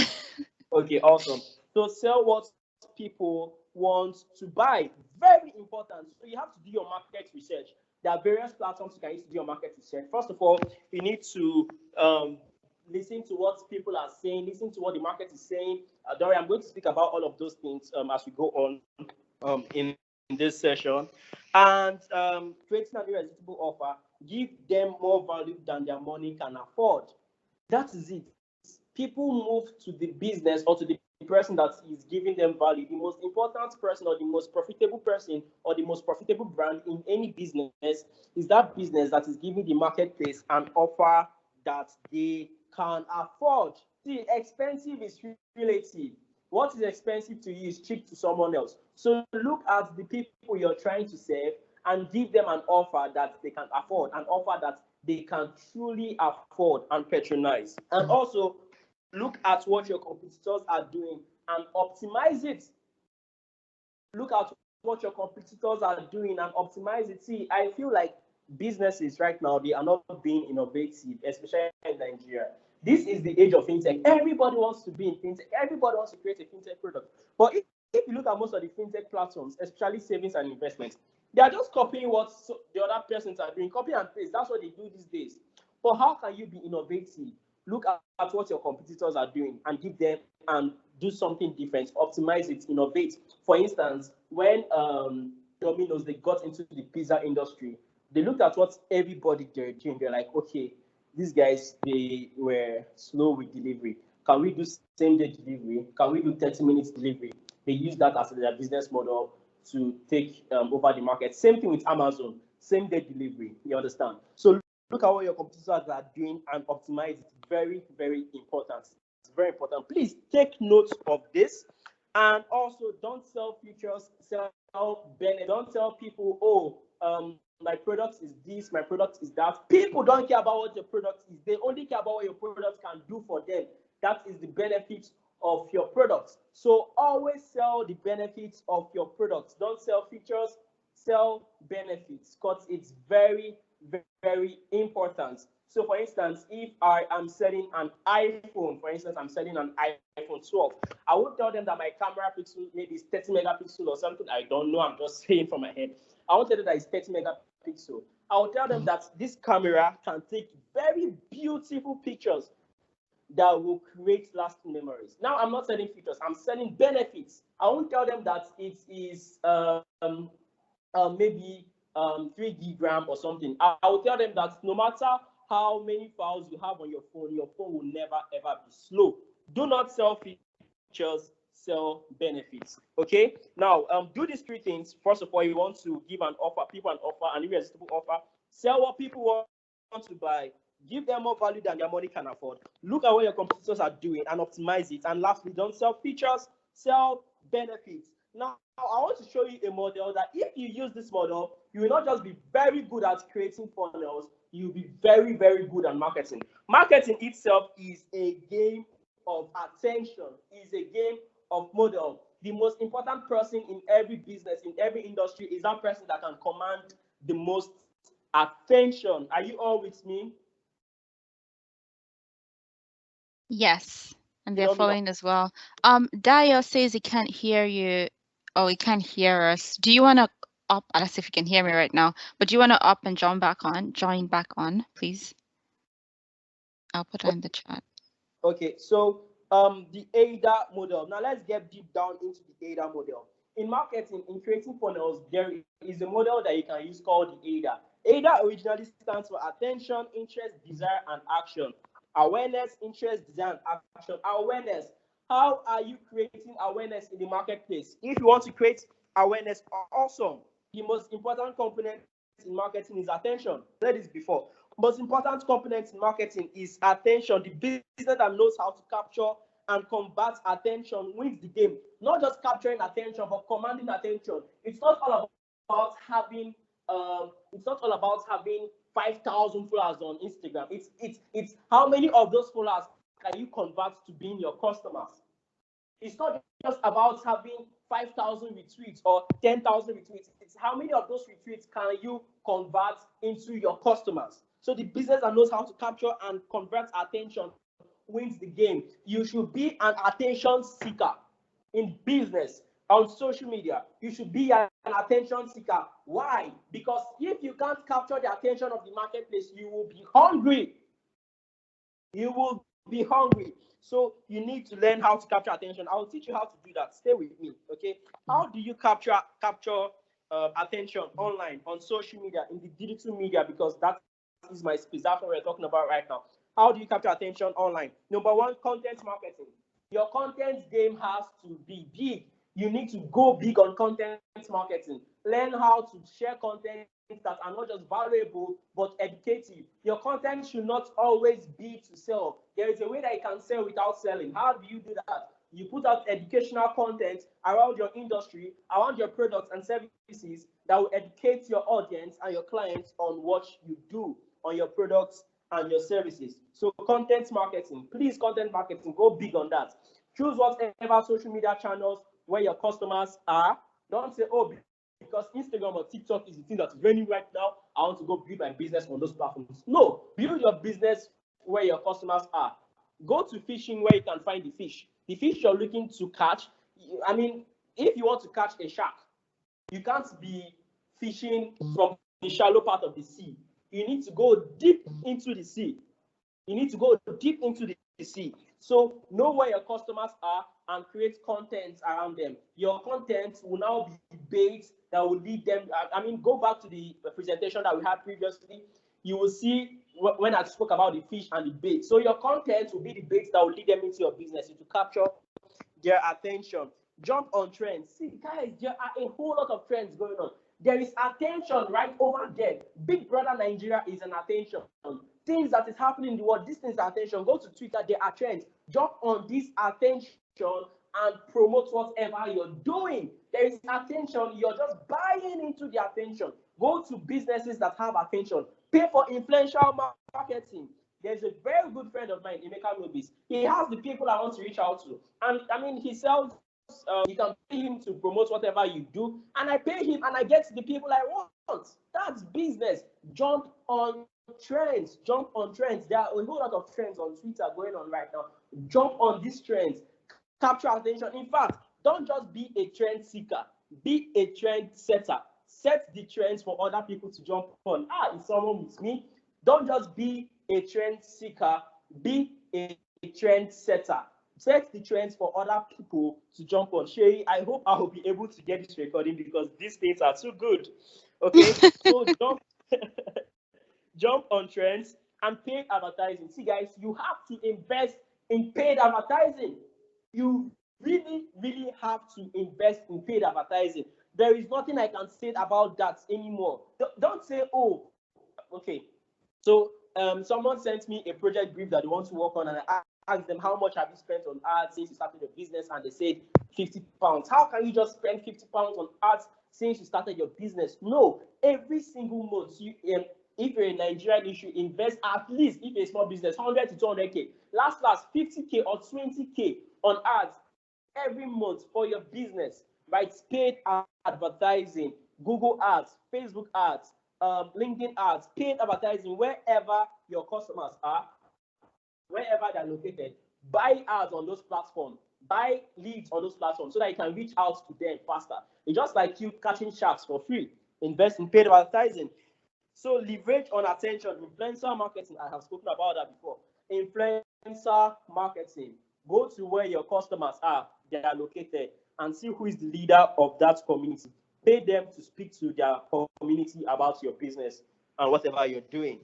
Okay, awesome. So sell what people want to buy. Very important. So you have to do your market research. There are various platforms you can use to do your market research. First of all, you need to listen to what people are saying, listen to what the market is saying. Dory, I'm going to speak about all of those things as we go on in this session. And creating an irresistible offer, give them more value than their money can afford. That is it. People move to the business or to the person that is giving them value. The most important person or the most profitable person or the most profitable brand in any business is that business that is giving the marketplace an offer that they can afford. See, expensive is relative. What is expensive to you is cheap to someone else. So look at the people you're trying to serve and give them an offer that they can afford, an offer that they can truly afford and patronize. And also look at what your competitors are doing and optimize it. Look at what your competitors are doing and optimize it. See, I feel like businesses right now, they are not being innovative, especially in Nigeria. This is the age of fintech. Everybody wants to be in fintech. Everybody wants to create a fintech product. But if you look at most of the fintech platforms, especially savings and investments, they are just copying what the other persons are doing. Copy and paste. That's what they do these days. But how can you be innovative? look at what your competitors are doing and give them and do something different, optimize it, innovate. For instance, when Domino's, they got into the pizza industry, they looked at what everybody they're doing. They're like, okay, these guys, they were slow with delivery. Can we do same day delivery? Can we do 30 minutes delivery? They use that as their business model to take over the market. Same thing with Amazon, same day delivery. You understand? So look at what your competitors are doing and optimize it. Very, very important. It's very important. Please take note of this. And also, don't sell features, sell benefits. Don't tell people, oh, my product is this, my product is that. People don't care about what your product is. They only care about what your product can do for them. That is the benefit of your products. So always sell the benefits of your products. Don't sell features, sell benefits, because it's very, very important. So for instance, if I am selling an iPhone, for instance, I'm selling an iPhone 12, I would tell them that my camera pixel maybe is 30 megapixel or something. I don't know, I'm just saying from my head. I won't tell them that it's 30 megapixel. I will tell them that this camera can take very beautiful pictures that will create lasting memories. Now, I'm not selling features, I'm selling benefits. I won't tell them that it is maybe 3 gig RAM or something. I will tell them that no matter how many files you have on your phone will never ever be slow. Do not sell features, sell benefits. Okay. Now, do these 3 things. First of all, you want to give an offer, people an offer, an irresistible offer. Sell what people want to buy. Give them more value than their money can afford. Look at what your competitors are doing and optimize it. And lastly, don't sell features, sell benefits. Now, I want to show you a model that if you use this model, you will not just be very good at creating funnels, you'll be very, very good at marketing. Marketing itself is a game of attention, is a game of model. The most important person in every business, in every industry, is that person that can command the most attention. Are you all with me? Yes, and they're following as well. Dio says he can't hear you. Oh, he can't hear us. Do you want to up? Let's see if you can hear me right now. But do you want to up and join back on, please? I'll put it in the chat. Okay, so the AIDA model. Now let's get deep down into the AIDA model. In marketing, in creating funnels, there is a model that you can use called the AIDA. AIDA originally stands for attention, interest, desire, and action. Awareness, interest, desire, and action. Awareness. How are you creating awareness in the marketplace? If you want to create awareness, awesome. The most important component in marketing is attention. I said this before. Most important component in marketing is attention. The business that knows how to capture and convert attention wins the game. Not just capturing attention, but commanding attention. It's not all about having 5,000 followers on Instagram. It's how many of those followers can you convert to being your customers? It's not just about having 5,000 retweets or 10,000 retweets. It's how many of those retweets can you convert into your customers? So the business that knows how to capture and convert attention wins the game. You should be an attention seeker in business, on social media. You should be an attention seeker. Why? Because if you can't capture the attention of the marketplace, you will be hungry. You will be hungry. So you need to learn how to capture attention. I will teach you how to do that. Stay with me, okay? How do you capture attention online, on social media, in the digital media? Because that is my space. That's what we're talking about right now. How do you capture attention online? Number 1, content marketing. Your content game has to be big. You need to go big on content marketing. Learn how to share content that are not just valuable but educative. Your content should not always be to sell. There is a way that you can sell without selling. How do you do that? You put out educational content around your industry, around your products and services that will educate your audience and your clients on what you do, on your products and your services. So content marketing, please, content marketing, go big on that. Choose whatever social media channels where your customers are. Don't say, oh, because Instagram or TikTok is the thing that's raining right now, I want to go build my business on those platforms. No, build your business where your customers are. Go to fishing where you can find the fish. The fish you're looking to catch, I mean, if you want to catch a shark, you can't be fishing from the shallow part of the sea. You need to go deep into the sea. You need to go deep into the sea. So know where your customers are and create content around them. Your content will now be bait that will lead them. I mean, go back to the presentation that we had previously. You will see when I spoke about the fish and the bait. So your content will be the bait that will lead them into your business, to capture their attention. Jump on trends. See, guys, there are a whole lot of trends going on. There is attention right over there. Big Brother Nigeria is an attention. Things that is happening in the world, these things are attention. Go to Twitter, there are trends. Jump on this attention and promote whatever you're doing. There is attention. You're just buying into the attention. Go to businesses that have attention. Pay for influential marketing. There's a very good friend of mine, Emeka Nobis. He has the people I want to reach out to. And I mean, he sells, you can pay him to promote whatever you do. And I pay him and I get the people I want. That's business. Jump on trends. Jump on trends. There are a whole lot of trends on Twitter going on right now. Jump on these trends. Capture attention. In fact, don't just be a trend seeker. Be a trend setter. Set the trends for other people to jump on. Is someone with me? Don't just be a trend seeker, be a trend setter. Set the trends for other people to jump on. Shay, I hope I will be able to get this recording because these things are too good. Okay, so jump on trends and paid advertising. See, guys, you have to invest in paid advertising. You really, really have to invest in paid advertising. There is nothing I can say about that anymore. Don't say, oh, okay. So someone sent me a project brief that they want to work on, and I asked them, how much have you spent on ads since you started your business? And they said £50. How can you just spend £50 on ads since you started your business? No, every single month, if you're in Nigerian, you should invest at least, if you're a small business, 100 to 200K. Last, 50K or 20K on ads every month for your business, right? Paid advertising, Google ads, Facebook ads, LinkedIn ads, paid advertising, wherever your customers are, wherever they're located. Buy ads on those platforms, buy leads on those platforms so that you can reach out to them faster. It's just like you catching sharks for free. Invest in paid advertising. So leverage on attention. Influencer marketing, I have spoken about that before. Influencer marketing. Go to where your customers are, they are located, and see who is the leader of that community. Pay them to speak to their community about your business and whatever you're doing.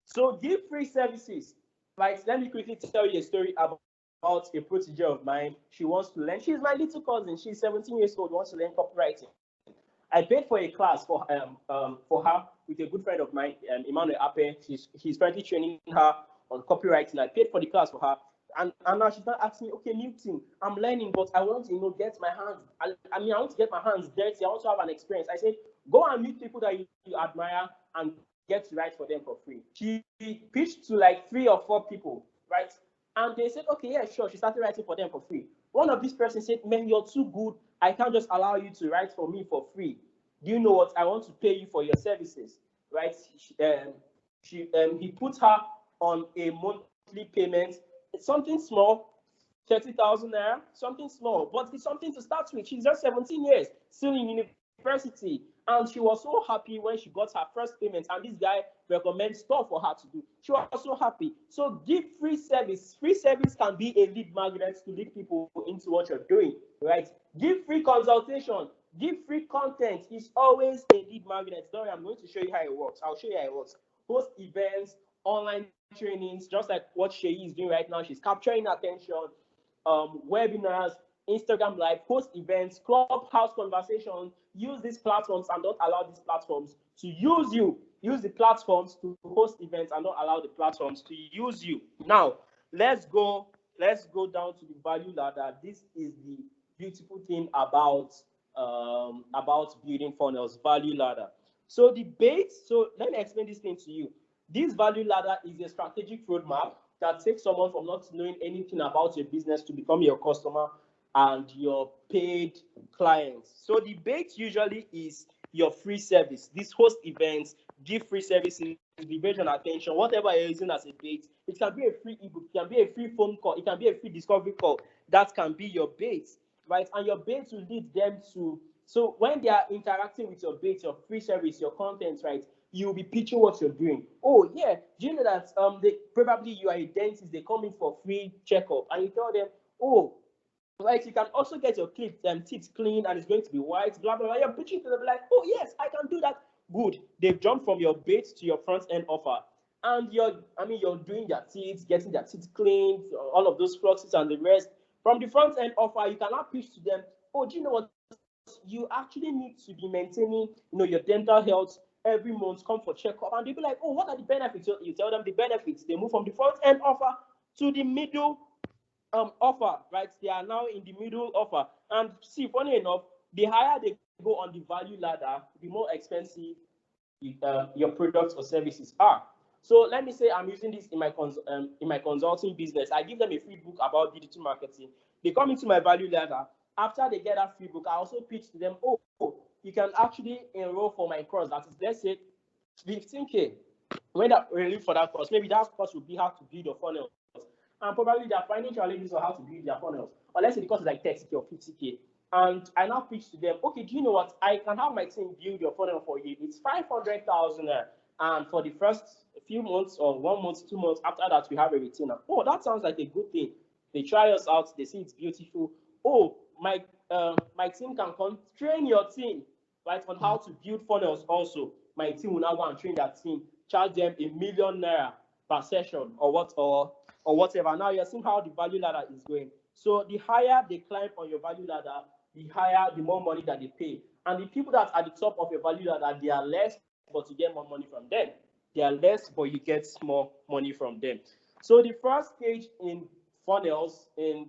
So give free services. Right? Let me quickly tell you a story about a protege of mine. She wants to learn. She's my little cousin. She's 17 years old, wants to learn copywriting. I paid for a class for her with a good friend of mine, Emmanuel Ape. He's currently training her on copywriting. I paid for the class for her. And now she's not asking me, okay, Milton, I'm learning, but I want to, get my hands. I want to get my hands dirty. I want to have an experience. I said, go and meet people that you admire and get to write for them for free. She pitched to like 3 or 4 people, right? And they said, okay, yeah, sure. She started writing for them for free. One of these persons said, man, you're too good. I can't just allow you to write for me for free. Do you know what? I want to pay you for your services, right? He put her on a monthly payment. It's something small, 30,000 naira, something small, but it's something to start with. She's just 17 years, still in university, and she was so happy when she got her first payment, and this guy recommends stuff for her to do. She was so happy. So give free service. Free service can be a lead magnet to lead people into what you're doing, right? Give free consultation. Give free content. It's always a lead magnet. Don't worry, I'm going to show you how it works. I'll show you how it works. Host events, online trainings, just like what Shay is doing right now. She's capturing attention, webinars, Instagram Live, host events, clubhouse conversations. Use these platforms and don't allow these platforms to use you. Use the platforms to host events and don't allow the platforms to use you. Now, let's go down to the value ladder. This is the beautiful thing about building funnels, value ladder. So let me explain this thing to you. This value ladder is a strategic roadmap that takes someone from not knowing anything about your business to become your customer and your paid clients. So the bait usually is your free service. This host events, give free services, leverage on attention, whatever you're using as a bait. It can be a free ebook, it can be a free phone call, it can be a free discovery call. That can be your bait, right? And your bait will lead them to, so when they are interacting with your bait, your free service, your content, right, you'll be pitching what you're doing. Oh yeah, do you know that they probably you are a dentist, they come in for free checkup, and you tell them, oh, like you can also get your teeth clean and it's going to be white, blah blah blah. You're pitching to them like, oh yes, I can do that. Good. They've jumped from your bait to your front end offer, and you're doing their teeth, getting their teeth cleaned, all of those fluxes and the rest. From the front end offer, you cannot pitch to them, oh, do you know what? You actually need to be maintaining, your dental health every month. Come for checkup, and they'll be like, oh, what are the benefits? So you tell them the benefits. They move from the front end offer to the middle offer, right? They are now in the middle offer. And see, funny enough, the higher they go on the value ladder, the more expensive your products or services are. So let me say I'm using this in my consulting business. I give them a free book about digital marketing. They come into my value ladder. After they get that free book, I also pitch to them, oh, you can actually enroll for my course. That is, let's say, 15K. When that really for that course, maybe that course will be how to build your funnel. And probably they're finding challenges on how to build their funnels. Or let's say the course is like 30K or 50K. And I now pitch to them, okay, do you know what? I can have my team build your funnel for you. It's 500,000. And for the first few months or 1 month, 2 months, after that, we have a retainer. Oh, that sounds like a good thing. They try us out. They see it's beautiful. Oh, my team can come train your team, right, on how to build funnels also. My team will now go and train their team, charge them ₦1 million per session or whatever. Now you're seeing how the value ladder is going. So the higher they climb on your value ladder, the more money that they pay. And the people that are at the top of your value ladder, they are less, but you get more money from them. They are less, but you get more money from them. So the first stage in funnels, in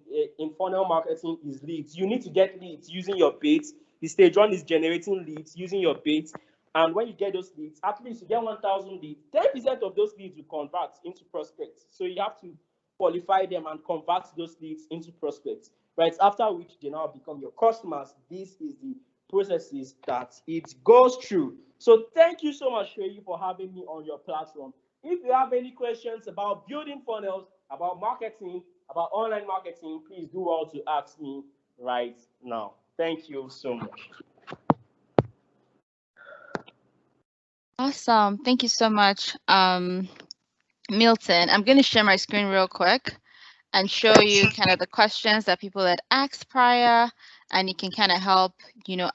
funnel marketing, is leads. You need to get leads using your baits. The stage 1 is generating leads using your baits. And when you get those leads, at least you get 1,000 leads. 10% of those leads will convert into prospects. So you have to qualify them and convert those leads into prospects, right? After which they now become your customers. This is the processes that it goes through. So thank you so much, Shreyi, for having me on your platform. If you have any questions about building funnels, about marketing, about online marketing, please do well to ask me right now. Thank you so much. Awesome. Thank you so much, Milton. I'm going to share my screen real quick and show you kind of the questions that people had asked prior, and you can kind of help,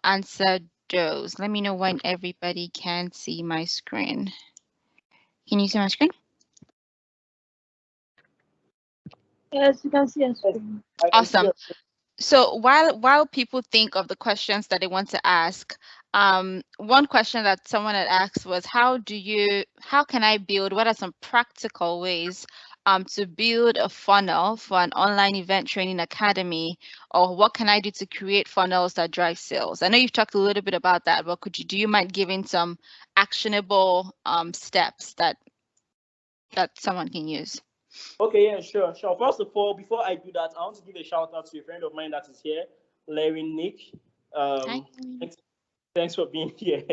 answer those. Let me know when everybody can see my screen. Can you see my screen? Yes, you can see us. Awesome. So while people think of the questions that they want to ask, one question that someone had asked was, how can I build, what are some practical ways to build a funnel for an online event training academy, or what can I do to create funnels that drive sales? I know you've talked a little bit about that, but do you mind giving some actionable steps that someone can use? Okay, yeah, sure. First of all, before I do that, I want to give a shout out to a friend of mine that is here, Larry Nick. Thanks for being here.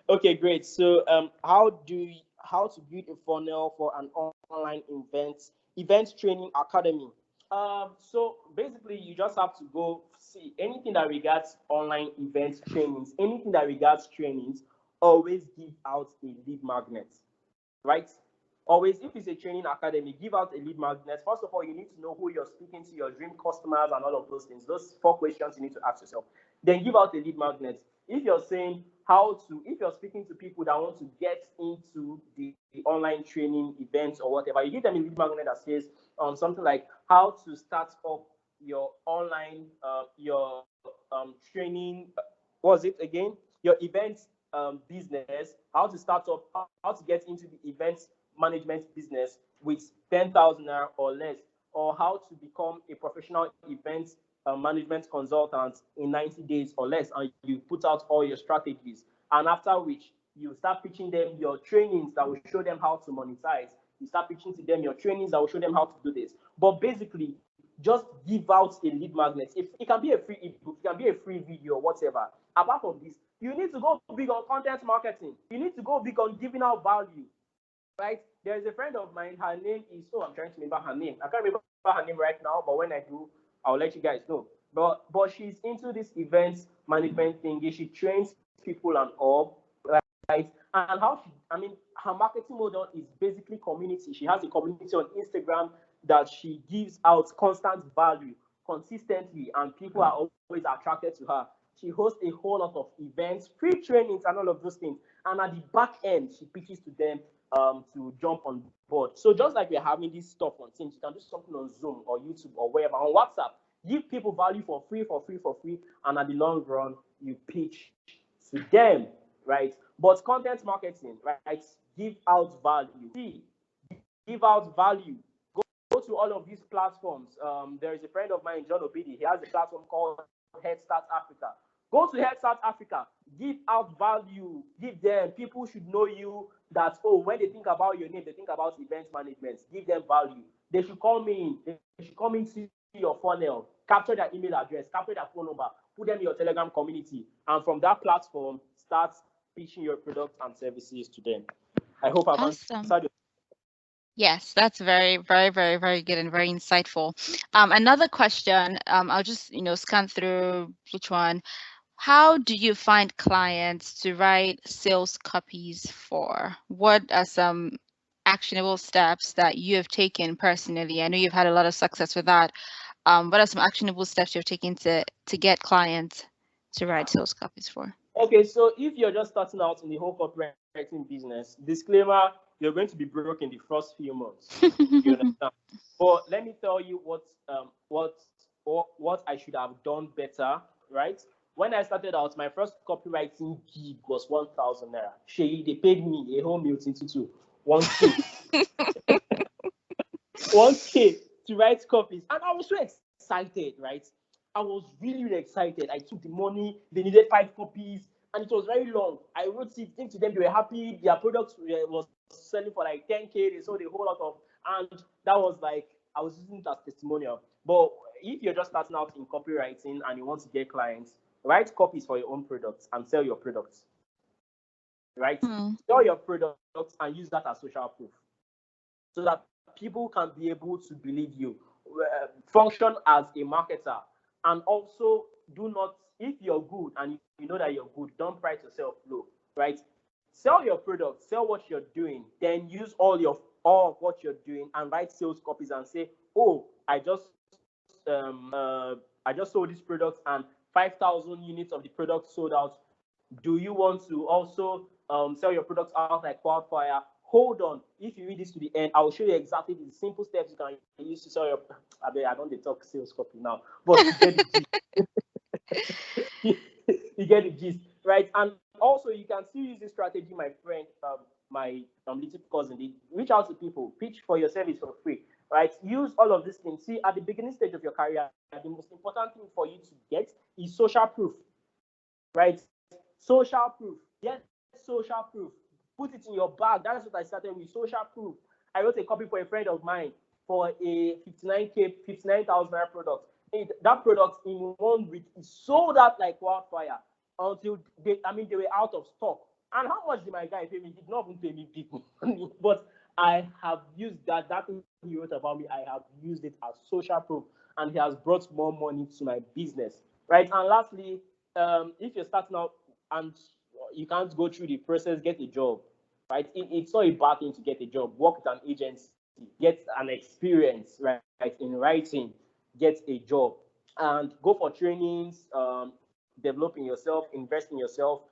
Okay, great. So, how to build a funnel for an online event training academy? So basically, you just have to go see anything that regards online event trainings, anything that regards trainings. Always give out a lead magnet, right? Always, if it's a training academy, give out a lead magnet. First of all, you need to know who you're speaking to, your dream customers, and all of those things. Those 4 questions you need to ask yourself. Then give out a lead magnet. If you're saying if you're speaking to people that want to get into the online training events or whatever, you give them a lead magnet that says something like how to start up your online, training, what was it again? Your event business, how to start up, how to get into the events management business with 10,000 or less, or how to become a professional event management consultant in 90 days or less, and you put out all your strategies. And after which you start pitching them your trainings that will show them how to monetize. You start pitching to them your trainings that will show them how to do this. But basically, just give out a lead magnet. If it can be a free ebook, it can be a free video, whatever. Apart from this, you need to go big on content marketing. You need to go big on giving out value. Right? There is a friend of mine, her name is, I'm trying to remember her name. I can't remember her name right now, but when I do, I'll let you guys know. But she's into this events management thing. She trains people and all. Right? And how her marketing model is basically community. She has a community on Instagram that she gives out constant value consistently, and people are always attracted to her. She hosts a whole lot of events, free trainings, and all of those things. And at the back end, she pitches to them to jump on board. So just like we're having this stuff on Teams, you can do something on Zoom or YouTube or wherever, on WhatsApp. Give people value for free, and at the long run, you pitch to them, right? But content marketing, right? Give out value. Give out value. Go to all of these platforms. There is a friend of mine, John Obidi. He has a platform called Head Start Africa. Go to Head Start Africa. Give out value. Give them. People should know you. That, oh, when they think about your name, they think about event management. Give them value. They should call me in. They should come into your funnel. Capture their email address. Capture their phone number. Put them in your Telegram community. And from that platform, start pitching your products and services to them. I hope I've answered your. Yes, that's very, very, very, very good and very insightful. Another question, I'll just, scan through which one. How do you find clients to write sales copies for? What are some actionable steps that you have taken personally? I know you've had a lot of success with that. What are some actionable steps you've taken to get clients to write sales copies for? Okay, so if you're just starting out in the whole copywriting business, disclaimer, you're going to be broke in the first few months. You understand? But let me tell you what I should have done better, right? When I started out, my first copywriting gig was 1,000 naira. They paid me a whole Milton tutu, 1K. 1K to write copies. And I was so excited, right? I was really, really excited. I took the money. They needed 5 copies, and it was very long. I wrote it to them. They were happy. Their product was selling for like 10K. They sold a whole lot of, and that was like, I was using it as testimonial. But if you're just starting out in copywriting and you want to get clients, write copies for your own products and sell your products, right? Sell your products and use that as social proof so that people can be able to believe you. Function as a marketer. And also, do not, if you're good and you know that you're good, don't price yourself low, right? Sell your product, sell what you're doing, then use all of what you're doing and write sales copies and say, oh, I just sold this product and 5,000 units of the product sold out. Do you want to also sell your products out like wildfire? Hold on. If you read this to the end, I will show you exactly the simple steps you can use to sell your. I don't talk sales copy now, but you get the gist. You get the gist, right? And also, you can still use this strategy, my friend, my little cousin. Reach out to people, pitch for your service for free, right? Use all of these things. See, at the beginning stage of your career, the most important thing for you to get is social proof, right? Social proof. Get social proof. Put it in your bag. That's what I started with, social proof. I wrote a copy for a friend of mine for a 59,000 product. That product in 1 week is sold out like wildfire until they were out of stock. And how much did my guy pay me? He did not even pay me big money. But I have used that thing he wrote about me. I have used it as social proof, and he has brought more money to my business, right? And lastly, if you're starting out and you can't go through the process, get a job, right? It's not a bad thing to get a job. Work with an agency, get an experience, right, in writing, get a job, and go for trainings, develop in yourself, invest in yourself,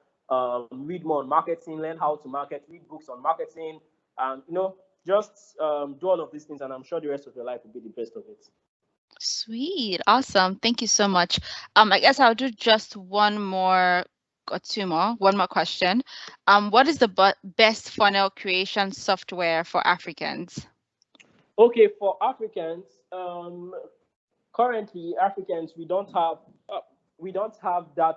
read more on marketing, learn how to market, read books on marketing, and just do all of these things, and I'm sure the rest of your life will be the best of it. Sweet, awesome, thank you so much. I guess I'll do just one more question. What is the best funnel creation software for Africans? Okay, for Africans, currently Africans, we don't have that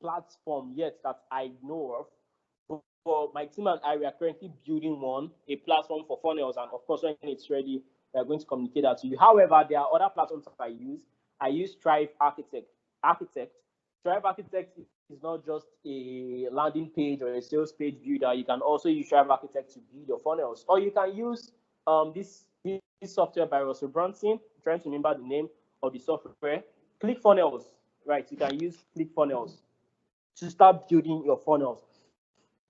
platform yet that I know of. For my team and I, we are currently building a platform for funnels, and of course, when it's ready, we are going to communicate that to you. However, there are other platforms that I use. I use Thrive Architect. Thrive Architect is not just a landing page or a sales page builder. You can also use Thrive Architect to build your funnels, or you can use this software by Russell Brunson. I'm trying to remember the name of the software. ClickFunnels, right? You can use ClickFunnels to start building your funnels.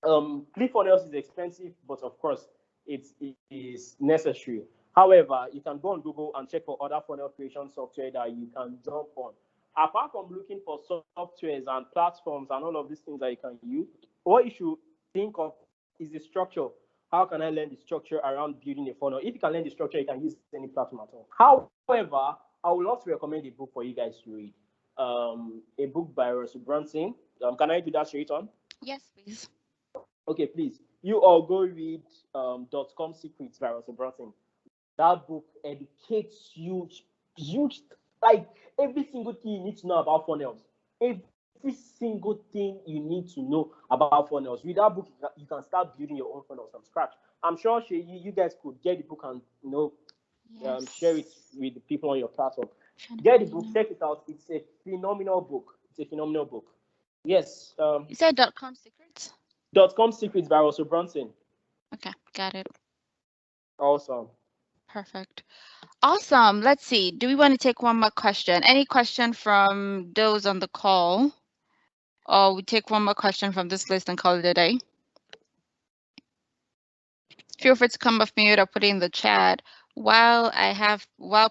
ClickFunnels is expensive, but of course, it is necessary. However, you can go on Google and check for other funnel creation software that you can jump on. Apart from looking for softwares and platforms and all of these things that you can use, what you should think of is the structure. How can I learn the structure around building a funnel? If you can learn the structure, you can use any platform at all. However, I would love to recommend a book for you guys to read. A book by Russell Brunson. Can I do that straight on? Yes, please. Okay, please. You all go read .com Secrets by Russell Brunson. That book educates you huge, like every single thing you need to know about funnels. Every single thing you need to know about funnels. With that book, you can start building your own funnels from scratch. I'm sure you guys could get the book and share it with the people on your platform. Get the book, check it out. It's a phenomenal book. Yes. You said .com Secrets? .com Secrets by Russell Brunson. Okay, got it. Awesome. Perfect. Awesome. Let's see. Do we want to take one more question? Any question from those on the call? Or we take one more question from this list and call it a day? Feel free to come off mute or put it in the chat. While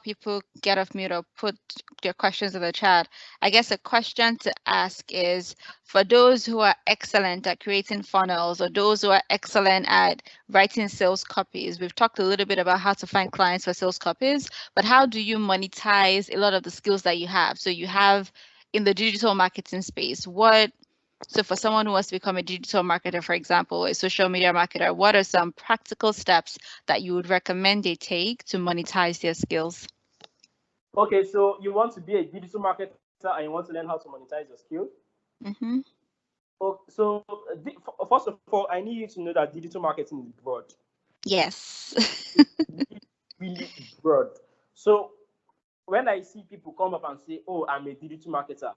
people get off mute or put their questions in the chat, I guess a question to ask is, for those who are excellent at creating funnels or those who are excellent at writing sales copies, we've talked a little bit about how to find clients for sales copies, but how do you monetize a lot of the skills that you have? So you have in the digital marketing space, so for someone who wants to become a digital marketer, for example, a social media marketer, what are some practical steps that you would recommend they take to monetize their skills? Okay, so you want to be a digital marketer and you want to learn how to monetize your skills? Mm-hmm. So first of all, I need you to know that digital marketing is broad. Yes. really broad. So when I see people come up and say, oh, I'm a digital marketer,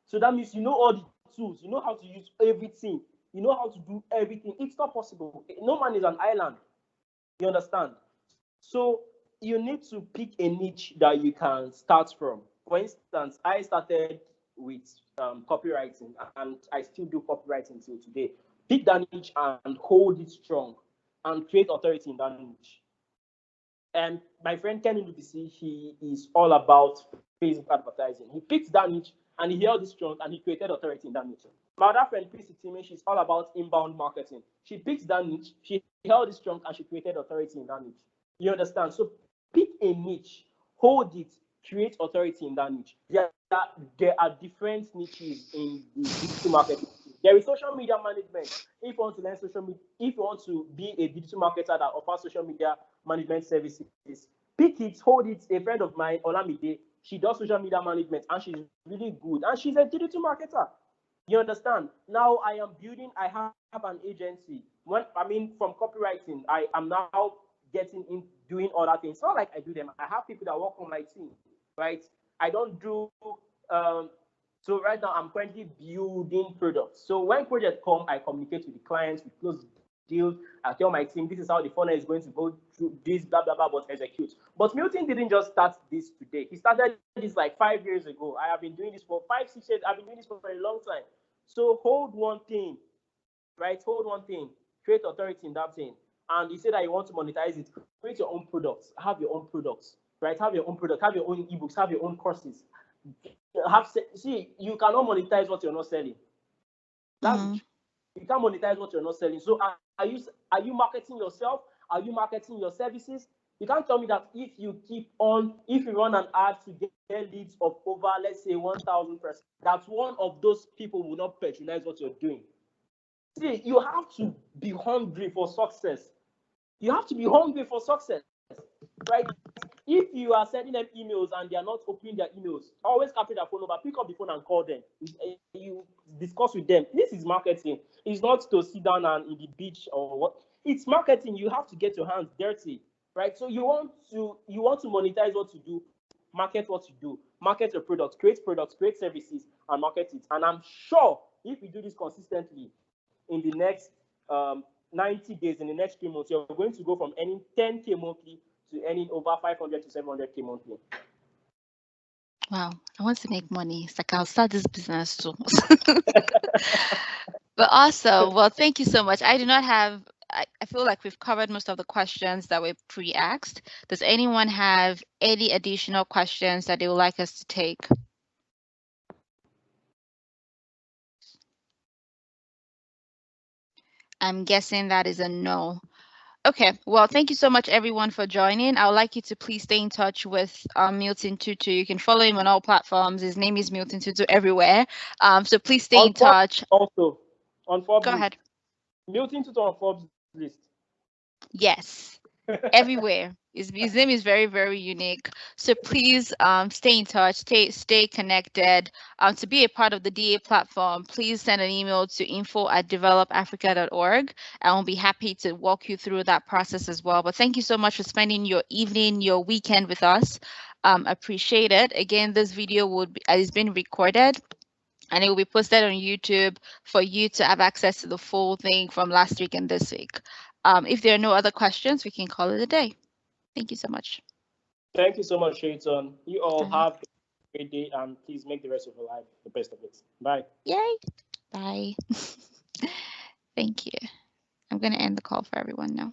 so that means you know all the tools, you know how to use everything, you know how to do everything. It's not possible. No man is an island. You understand? So you need to pick a niche that you can start from. For instance, I started with copywriting, and I still do copywriting till today. Pick that niche and hold it strong and create authority in that niche. And my friend Kenny Lubisi, he is all about Facebook advertising. He picked that niche and he held it strong and he created authority in that niche. My other friend, Chrissy Timmy, she's all about inbound marketing. She picked that niche, she held it strong and she created authority in that niche. You understand? So pick a niche, hold it, create authority in that niche. There are different niches in the digital marketing. There is social media management. If you want to learn social media, if you want to be a digital marketer that offers social media management services, pick it, hold it. A friend of mine, Olamide, she does social media management and she's really good. And she's a digital marketer. You understand? Now I have an agency. From copywriting, I am now getting in doing other things. It's not like I do them. I have people that work on my team, right? I don't do so right now I'm currently building products. So when projects come, I communicate with the clients, we close deals, I tell my team this is how the funnel is going to go through this, blah, blah, blah, but execute. But Milton didn't just start this today. He started this like 5 years ago. I have been doing this for 5-6 years. I've been doing this for a long time. So hold one thing, right? Hold one thing, create authority in that thing. And you say that you want to monetize it, create your own products, have your own products, right? Have your own product, have your own ebooks, have your own courses. You cannot monetize what you're not selling. You can't monetize what you're not selling. So are you marketing yourself? Are you marketing your services? You can't tell me that if you run an ad to get leads of over, let's say 1,000 persons, that one of those people will not patronize what you're doing. See, you have to be hungry for success. You have to be hungry for success, right? If you are sending them emails and they are not opening their emails, always capture their phone number, pick up the phone and call them. You discuss with them. This is marketing. It's not to sit down and in the beach or what. It's marketing. You have to get your hands dirty, right? So you want to monetize what you do, market what you do, market your products, create services, and market it. And I'm sure if you do this consistently, in the next 90 days, in the next 3 months, you're going to go from earning 10K monthly to earning over 500 to 700K monthly. Wow, I want to make money. It's like I'll start this business too. But also, well, thank you so much. I do not have, I feel like we've covered most of the questions that were pre-asked. Does anyone have any additional questions that they would like us to take? I'm guessing that is a no. Okay, well, thank you so much, everyone, for joining. I would like you to please stay in touch with Milton Tutu. You can follow him on all platforms. His name is Milton Tutu everywhere. So please stay in touch. Also, on Forbes Go list. ahead. Milton Tutu on Forbes list. Yes, everywhere. His name is very, very unique. So please stay in touch, stay connected. To be a part of the DA platform, please send an email to info@developafrica.org, and we'll be happy to walk you through that process as well. But thank you so much for spending your evening, your weekend with us. Appreciate it. Again, this video is being recorded, and it will be posted on YouTube for you to have access to the full thing from last week and this week. If there are no other questions, we can call it a day. Thank you so much. Thank you so much, Shaitan. You all have a great day, and please make the rest of your life the best of it. Bye. Yay. Bye. Thank you. I'm going to end the call for everyone now.